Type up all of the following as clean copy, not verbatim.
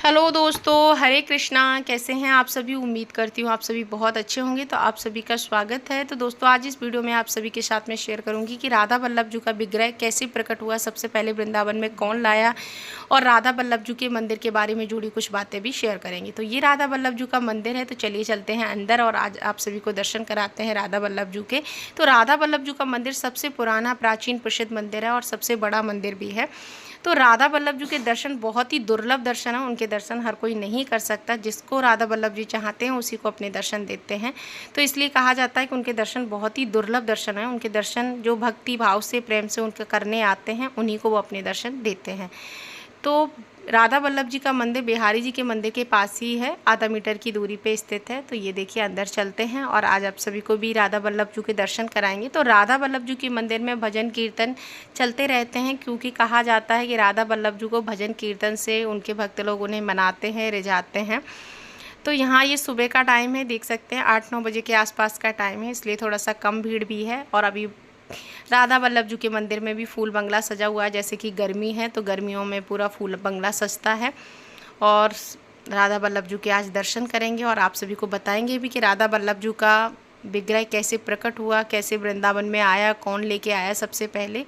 Hello दोस्तों, हरे कृष्णा। कैसे हैं आप सभी? उम्मीद करती हूँ आप सभी बहुत अच्छे होंगे। तो आप सभी का स्वागत है। तो दोस्तों, आज इस वीडियो में आप सभी के साथ में शेयर करूंगी कि राधा वल्लभ जी का विग्रह कैसे प्रकट हुआ, सबसे पहले वृंदावन में कौन लाया, और राधा वल्लभ जी के मंदिर के बारे में जुड़ी कुछ बातें भी शेयर करेंगे। तो ये राधा वल्लभ जी का मंदिर है। तो चलिए चलते हैं अंदर और आज आप सभी को दर्शन कराते हैं राधा वल्लभ जी के। तो राधा वल्लभ जी का मंदिर सबसे पुराना, प्राचीन, प्रसिद्ध मंदिर है और सबसे बड़ा मंदिर भी है। तो राधा वल्लभ जी के दर्शन बहुत ही दुर्लभ दर्शन है। उनके दर्शन हर कोई नहीं कर सकता। जिसको राधा वल्लभ जी चाहते हैं उसी को अपने दर्शन देते हैं। तो इसलिए कहा जाता है कि उनके दर्शन बहुत ही दुर्लभ दर्शन है। उनके दर्शन जो भक्ति भाव से, प्रेम से उनके करने आते हैं, उन्हीं को वो अपने दर्शन देते हैं। तो राधा वल्लभ जी का मंदिर बिहारी जी के मंदिर के पास ही है, आधा मीटर की दूरी पे स्थित है। तो ये देखिए, अंदर चलते हैं और आज आप सभी को भी राधा वल्लभ जी के दर्शन कराएंगे। तो राधा वल्लभ जी के मंदिर में भजन कीर्तन चलते रहते हैं, क्योंकि कहा जाता है कि राधा वल्लभ जी को भजन कीर्तन से उनके भक्त लोग उन्हें मनाते हैं, रिझाते हैं। तो यहाँ ये सुबह का टाइम है, देख सकते हैं 8-9 बजे के आसपास का टाइम है, इसलिए थोड़ा सा कम भीड़ भी है। और अभी राधा वल्लभ जी के मंदिर में भी फूल बंगला सजा हुआ है। जैसे कि गर्मी है तो गर्मियों में पूरा फूल बंगला सजता है। और राधा वल्लभ जी के आज दर्शन करेंगे और आप सभी को बताएंगे भी कि राधा वल्लभ जी का विग्रह कैसे प्रकट हुआ, कैसे वृंदावन में आया, कौन लेके आया सबसे पहले।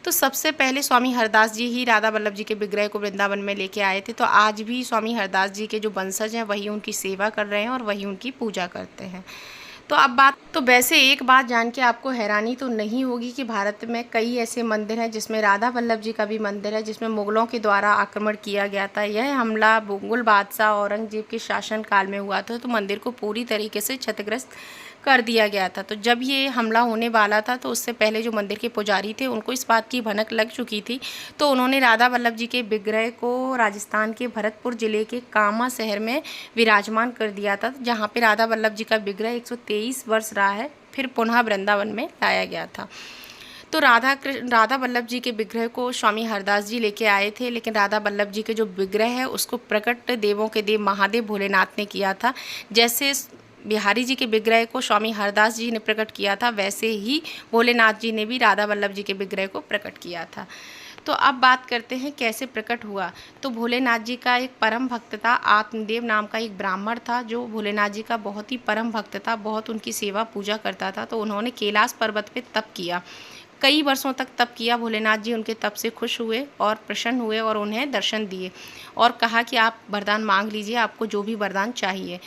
तो सबसे पहले स्वामी हरदास जी ही राधा वल्लभ जी के विग्रह को वृंदावन में लेके आए थे। तो आज भी स्वामी हरदास जी के जो वंशज हैं वही उनकी सेवा कर रहे हैं और वही उनकी पूजा करते हैं। तो अब बात, तो वैसे एक बात जान के आपको हैरानी तो नहीं होगी कि भारत में कई ऐसे मंदिर हैं जिसमें राधा वल्लभ जी का भी मंदिर है, जिसमें मुग़लों के द्वारा आक्रमण किया गया था। यह हमला मुग़ल बादशाह औरंगजेब के शासनकाल में हुआ था। तो मंदिर को पूरी तरीके से क्षतिग्रस्त कर दिया गया था। तो जब ये हमला होने वाला था तो उससे पहले जो मंदिर के पुजारी थे उनको इस बात की भनक लग चुकी थी। तो उन्होंने राधा वल्लभ जी के विग्रह को राजस्थान के भरतपुर ज़िले के कामा शहर में विराजमान कर दिया था, जहाँ पे राधा वल्लभ जी का विग्रह 123 वर्ष रहा है, फिर पुनः वृंदावन में लाया गया था। तो राधा वल्लभ जी के विग्रह को स्वामी हरदास जी लेके आए थे, लेकिन राधा वल्लभ जी के जो विग्रह है उसको प्रकट देवों के देव महादेव भोलेनाथ ने किया था। जैसे बिहारी जी के विग्रह को स्वामी हरदास जी ने प्रकट किया था, वैसे ही भोलेनाथ जी ने भी राधा वल्लभ जी के विग्रह को प्रकट किया था। तो अब बात करते हैं कैसे प्रकट हुआ। तो भोलेनाथ जी का एक परम भक्त था, आत्मदेव नाम का एक ब्राह्मण था, जो भोलेनाथ जी का बहुत ही परम भक्त था, बहुत उनकी सेवा पूजा करता था। तो उन्होंने कैलाश पर्वत पे तप किया, कई वर्षों तक तप किया। भोलेनाथ जी उनके तप से खुश हुए और प्रसन्न हुए और उन्हें दर्शन दिए और कहा कि आप वरदान मांग लीजिए, आपको जो भी वरदान चाहिए।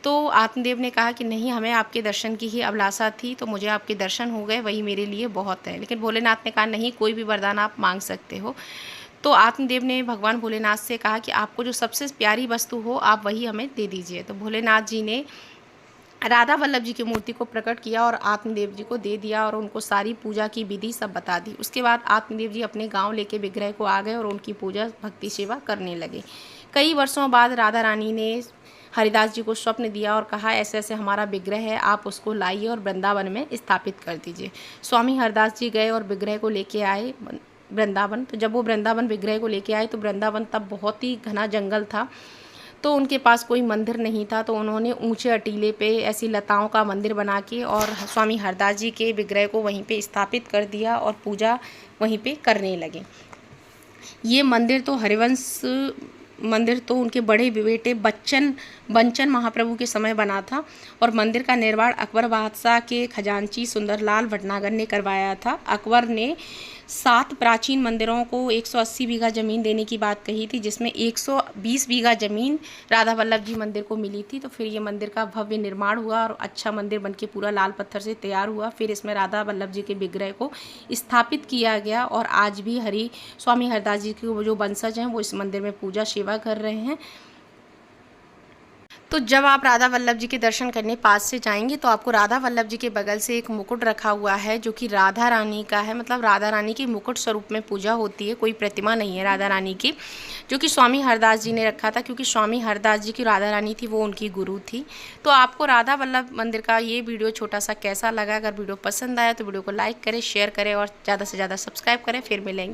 तो आत्मदेव ने कहा कि नहीं, हमें आपके दर्शन की ही अभिलाषा थी, तो मुझे आपके दर्शन हो गए, वही मेरे लिए बहुत है। लेकिन भोलेनाथ ने कहा नहीं, कोई भी वरदान आप मांग सकते हो। तो आत्मदेव ने भगवान भोलेनाथ से कहा कि आपको जो सबसे प्यारी वस्तु हो आप वही हमें दे दीजिए। तो भोलेनाथ जी ने राधा वल्लभ जी की मूर्ति को प्रकट किया और आत्मदेव जी को दे दिया और उनको सारी पूजा की विधि सब बता दी। उसके बाद आत्मदेव जी अपने गांव लेके विग्रह को आ गए और उनकी पूजा भक्ति सेवा करने लगे। कई वर्षों बाद राधा रानी ने हरिदास जी को स्वप्न दिया और कहा ऐसे ऐसे हमारा विग्रह है, आप उसको लाइए और वृंदावन में स्थापित कर दीजिए। स्वामी हरदास जी गए और विग्रह को लेके आए वृंदावन। तो जब वो वृंदावन विग्रह को लेके आए तो वृंदावन तब बहुत ही घना जंगल था, तो उनके पास कोई मंदिर नहीं था। तो उन्होंने ऊंचे अटीले पे ऐसी लताओं का मंदिर बना के और स्वामी हरदास जी के विग्रह को वहीं पे स्थापित कर दिया और पूजा वहीं पे करने लगे। ये मंदिर तो उनके बड़े बेटे बच्चन महाप्रभु के समय बना था और मंदिर का निर्माण अकबर बादशाह के खजांची सुंदरलाल भटनागर ने करवाया था। अकबर ने 7 प्राचीन मंदिरों को 180 बीघा ज़मीन देने की बात कही थी, जिसमें 120 बीघा ज़मीन राधा वल्लभ जी मंदिर को मिली थी। तो फिर ये मंदिर का भव्य निर्माण हुआ और अच्छा मंदिर बनके पूरा लाल पत्थर से तैयार हुआ। फिर इसमें राधा वल्लभ जी के विग्रह को स्थापित किया गया और आज भी स्वामी हरदास जी के जो वंशज हैं वो इस मंदिर में पूजा सेवा कर रहे हैं। तो जब आप राधा वल्लभ जी के दर्शन करने पास से जाएंगे तो आपको राधा वल्लभ जी के बगल से एक मुकुट रखा हुआ है, जो कि राधा रानी का है। मतलब राधा रानी की मुकुट स्वरूप में पूजा होती है, कोई प्रतिमा नहीं है राधा रानी की, जो कि स्वामी हरदास जी ने रखा था, क्योंकि स्वामी हरदास जी की राधा रानी थी, वो उनकी गुरु थी। तो आपको राधा वल्लभ मंदिर का ये वीडियो छोटा सा कैसा लगा? अगर वीडियो पसंद आया तो वीडियो को लाइक करें, शेयर करें और ज़्यादा से ज़्यादा सब्सक्राइब करें। फिर मिलेंगे।